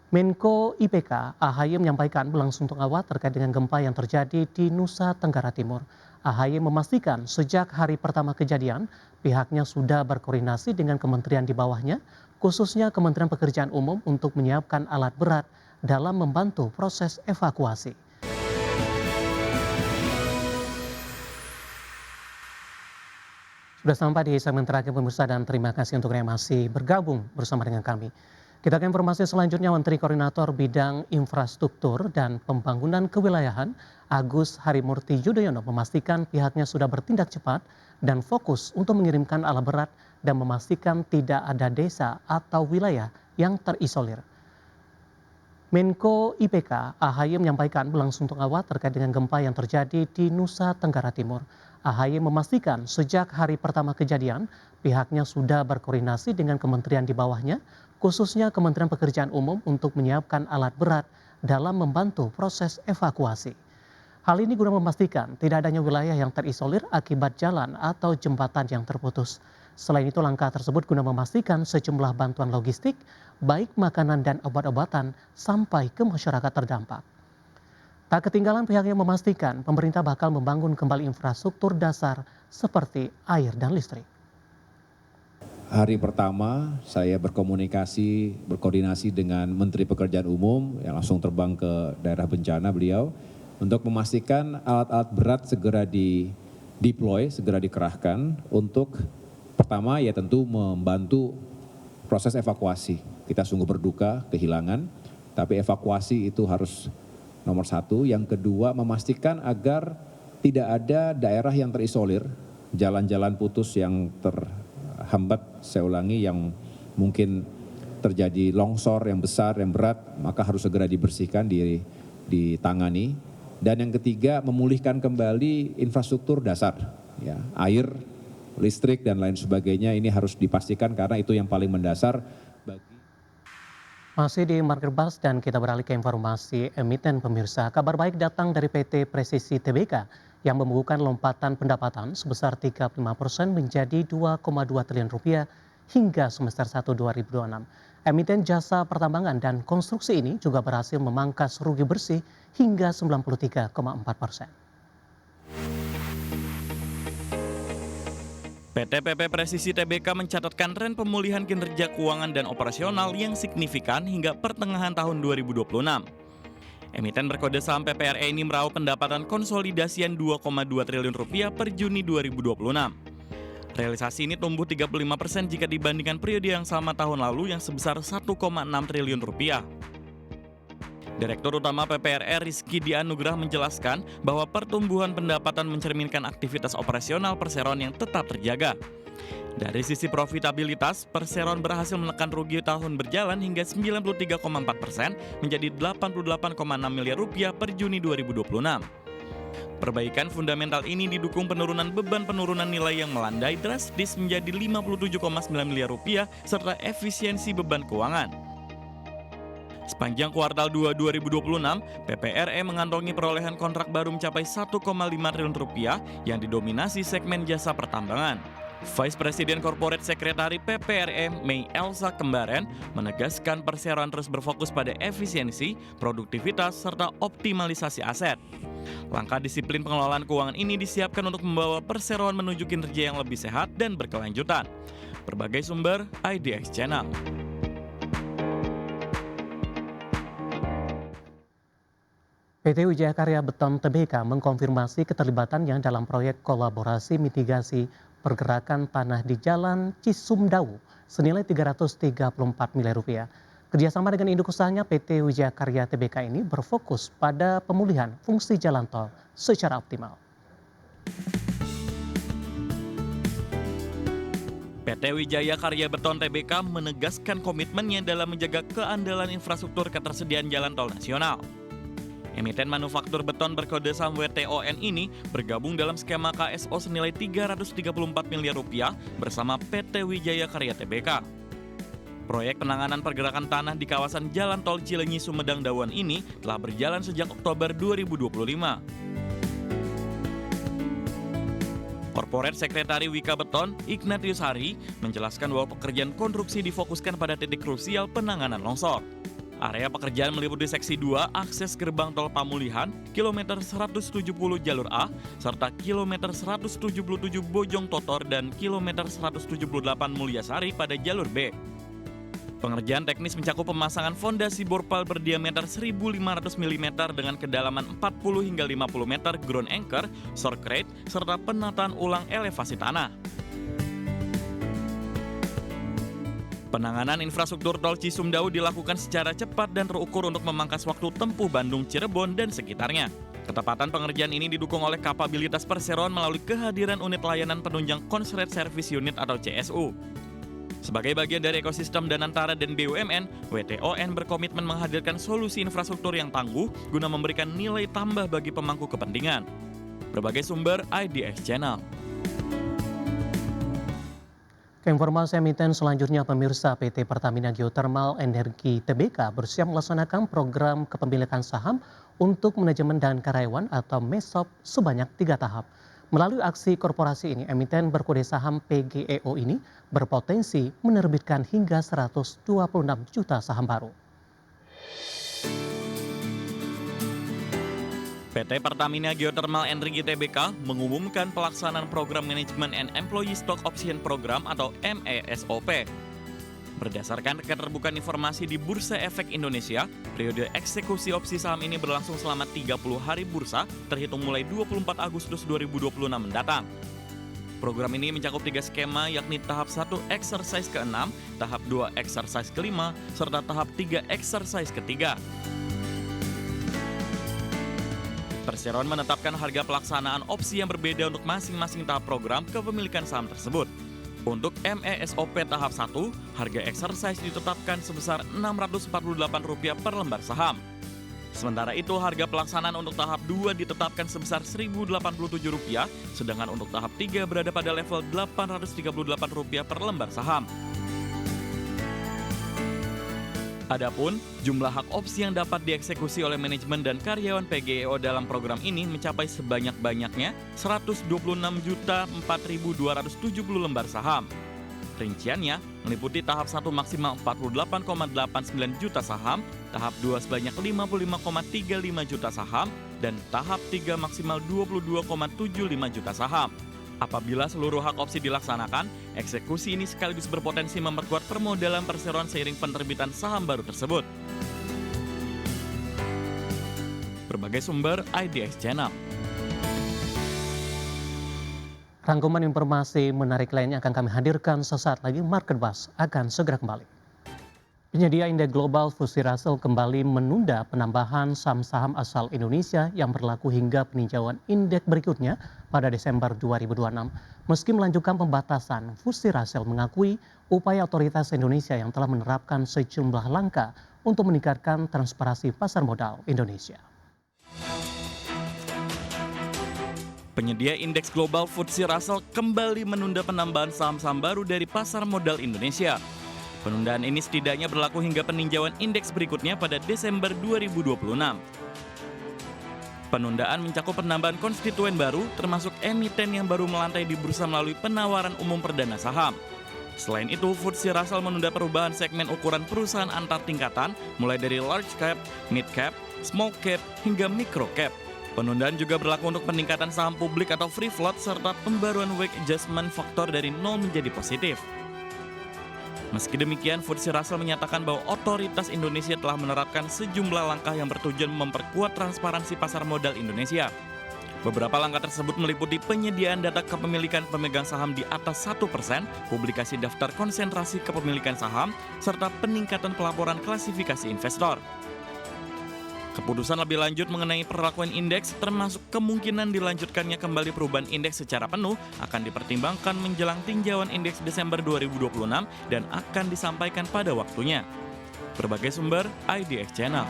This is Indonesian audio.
Menko IPK AHY menyampaikan belangsunggawa terkait dengan gempa yang terjadi di Nusa Tenggara Timur. AHY memastikan sejak hari pertama kejadian, pihaknya sudah berkoordinasi dengan kementerian di bawahnya, khususnya Kementerian Pekerjaan Umum untuk menyiapkan alat berat dalam membantu proses evakuasi. Sudah sampai di segmen terakhir pemirsa dan terima kasih untuk yang masih bergabung bersama dengan kami. Kita ke informasi selanjutnya. Menteri Koordinator Bidang Infrastruktur dan Pembangunan Kewilayahan Agus Harimurti Yudhoyono memastikan pihaknya sudah bertindak cepat dan fokus untuk mengirimkan alat berat dan memastikan tidak ada desa atau wilayah yang terisolir. Menko IPK AHY menyampaikan belangsunggawa terkait dengan gempa yang terjadi di Nusa Tenggara Timur. AHY memastikan sejak hari pertama kejadian, pihaknya sudah berkoordinasi dengan kementerian di bawahnya, khususnya Kementerian Pekerjaan Umum untuk menyiapkan alat berat dalam membantu proses evakuasi. Hal ini guna memastikan tidak adanya wilayah yang terisolir akibat jalan atau jembatan yang terputus. Selain itu, langkah tersebut guna memastikan sejumlah bantuan logistik, baik makanan dan obat-obatan, sampai ke masyarakat terdampak. Tak ketinggalan, pihaknya memastikan pemerintah bakal membangun kembali infrastruktur dasar seperti air dan listrik. Hari pertama saya berkoordinasi dengan Menteri Pekerjaan Umum yang langsung terbang ke daerah bencana beliau untuk memastikan alat-alat berat segera di-deploy, segera dikerahkan untuk pertama ya tentu membantu proses evakuasi. Kita sungguh berduka kehilangan, tapi evakuasi itu harus nomor satu. Yang kedua, memastikan agar tidak ada daerah yang terisolir, jalan-jalan putus yang terhambat, saya ulangi, yang mungkin terjadi longsor yang besar, yang berat, maka harus segera dibersihkan, ditangani. Dan yang ketiga, memulihkan kembali infrastruktur dasar, ya, air, listrik, dan lain sebagainya. Ini harus dipastikan karena itu yang paling mendasar bagi. Masih di Markerbas dan kita beralih ke informasi emiten pemirsa. Kabar baik datang dari PT Presisi Tbk yang membukukan lompatan pendapatan sebesar 35% menjadi 2,2 triliun rupiah hingga semester 1 2026. Emiten jasa pertambangan dan konstruksi ini juga berhasil memangkas rugi bersih hingga 93,4%. PT PP Presisi Tbk mencatatkan tren pemulihan kinerja keuangan dan operasional yang signifikan hingga pertengahan tahun 2026. Emiten berkode saham PPRE ini meraup pendapatan konsolidasian 2,2 triliun rupiah per Juni 2026. Realisasi ini tumbuh 35% jika dibandingkan periode yang sama tahun lalu yang sebesar 1,6 triliun rupiah. Direktur Utama PPRE Rizky Dianugrah menjelaskan bahwa pertumbuhan pendapatan mencerminkan aktivitas operasional Perseron yang tetap terjaga. Dari sisi profitabilitas, Perseron berhasil menekan rugi tahun berjalan hingga 93,4% menjadi 88,6 miliar rupiah per Juni 2026. Perbaikan fundamental ini didukung penurunan beban penurunan nilai yang melandai drastis menjadi 57,9 miliar rupiah serta efisiensi beban keuangan. Sepanjang kuartal 2 2026, PPRE mengantongi perolehan kontrak baru mencapai 1,5 triliun rupiah yang didominasi segmen jasa pertambangan. Vice President Corporate Secretary PPRE Mei Elsa Kembaren menegaskan Perseron terus berfokus pada efisiensi, produktivitas, serta optimalisasi aset. Langkah disiplin pengelolaan keuangan ini disiapkan untuk membawa Perseron menuju kinerja yang lebih sehat dan berkelanjutan. Berbagai sumber, IDX Channel. PT Wijaya Karya Beton Tbk mengkonfirmasi keterlibatannya dalam proyek kolaborasi mitigasi pergerakan tanah di Jalan Cisumdawu senilai 334 miliar rupiah. Kerjasama dengan induk usahanya PT Wijaya Karya Tbk ini berfokus pada pemulihan fungsi jalan tol secara optimal. PT Wijaya Karya Beton Tbk menegaskan komitmennya dalam menjaga keandalan infrastruktur ketersediaan jalan tol nasional. Emiten manufaktur beton berkode saham WTON ini bergabung dalam skema KSO senilai 334 miliar rupiah bersama PT Wijaya Karya Tbk. Proyek penanganan pergerakan tanah di kawasan Jalan Tol Cileunyi Sumedang Dawan ini telah berjalan sejak Oktober 2025. Corporate Sekretari Wika Beton, Ignatius Hari, menjelaskan bahwa pekerjaan konstruksi difokuskan pada titik krusial penanganan longsor. Area pekerjaan meliputi seksi 2 akses gerbang tol Pamulihan, kilometer 170 jalur A, serta kilometer 177 Bojong Totor dan kilometer 178 Mulyasari pada jalur B. Pengerjaan teknis mencakup pemasangan fondasi borpal berdiameter 1.500 mm dengan kedalaman 40 hingga 50 meter ground anchor, shore crate, serta penataan ulang elevasi tanah. Penanganan infrastruktur tol Cisumdawu dilakukan secara cepat dan terukur untuk memangkas waktu tempuh Bandung, Cirebon, dan sekitarnya. Ketepatan pengerjaan ini didukung oleh kapabilitas perseroan melalui kehadiran unit layanan penunjang Constraint Service Unit atau CSU. Sebagai bagian dari ekosistem Danantara dan BUMN, WTON berkomitmen menghadirkan solusi infrastruktur yang tangguh guna memberikan nilai tambah bagi pemangku kepentingan. Berbagai sumber IDX Channel. Informasi emiten selanjutnya, pemirsa, PT Pertamina Geothermal Energi Tbk bersiap melaksanakan program kepemilikan saham untuk manajemen dan karyawan atau MESOP sebanyak 3 tahap. Melalui aksi korporasi ini, emiten berkode saham PGEO ini berpotensi menerbitkan hingga 126 juta saham baru. PT Pertamina Geothermal Energi Tbk mengumumkan pelaksanaan Program Management and Employee Stock Option Program atau MESOP. Berdasarkan keterbukaan informasi di Bursa Efek Indonesia, periode eksekusi opsi saham ini berlangsung selama 30 hari bursa, terhitung mulai 24 Agustus 2026 mendatang. Program ini mencakup 3 skema, yakni tahap 1 exercise ke-6, tahap 2 exercise ke-5, serta tahap 3 exercise ke-3. Perseroan menetapkan harga pelaksanaan opsi yang berbeda untuk masing-masing tahap program kepemilikan saham tersebut. Untuk MESOP tahap 1, harga exercise ditetapkan sebesar Rp648 per lembar saham. Sementara itu, harga pelaksanaan untuk tahap 2 ditetapkan sebesar Rp1.087, sedangkan untuk tahap 3 berada pada level Rp838 per lembar saham. Adapun jumlah hak opsi yang dapat dieksekusi oleh manajemen dan karyawan PGEO dalam program ini mencapai sebanyak-banyaknya 126.004.270 lembar saham. Rinciannya meliputi tahap 1 maksimal 48,89 juta saham, tahap 2 sebanyak 55,35 juta saham, dan tahap 3 maksimal 22,75 juta saham. Apabila seluruh hak opsi dilaksanakan, eksekusi ini sekaligus berpotensi memperkuat permodalan perseroan seiring penerbitan saham baru tersebut. Berbagai sumber IDX Channel. Rangkuman informasi menarik lainnya akan kami hadirkan sesaat lagi. Market Buzz akan segera kembali. Penyedia indeks global FTSE Russell kembali menunda penambahan saham-saham asal Indonesia yang berlaku hingga peninjauan indeks berikutnya pada Desember 2026. Meski melanjutkan pembatasan, FTSE Russell mengakui upaya otoritas Indonesia yang telah menerapkan sejumlah langkah untuk meningkatkan transparansi pasar modal Indonesia. Penyedia indeks global FTSE Russell kembali menunda penambahan saham-saham baru dari pasar modal Indonesia. Penundaan ini setidaknya berlaku hingga peninjauan indeks berikutnya pada Desember 2026. Penundaan mencakup penambahan konstituen baru, termasuk emiten yang baru melantai di bursa melalui penawaran umum perdana saham. Selain itu, FTSE Russell menunda perubahan segmen ukuran perusahaan antar tingkatan, mulai dari large cap, mid cap, small cap, hingga micro cap. Penundaan juga berlaku untuk peningkatan saham publik atau free float, serta pembaruan weight adjustment faktor dari 0 menjadi positif. Meski demikian, FTSE Russell menyatakan bahwa otoritas Indonesia telah menerapkan sejumlah langkah yang bertujuan memperkuat transparansi pasar modal Indonesia. Beberapa langkah tersebut meliputi penyediaan data kepemilikan pemegang saham di atas 1%, publikasi daftar konsentrasi kepemilikan saham, serta peningkatan pelaporan klasifikasi investor. Keputusan lebih lanjut mengenai perlakuan indeks, termasuk kemungkinan dilanjutkannya kembali perubahan indeks secara penuh, akan dipertimbangkan menjelang tinjauan indeks Desember 2026 dan akan disampaikan pada waktunya. Berbagai sumber IDX Channel.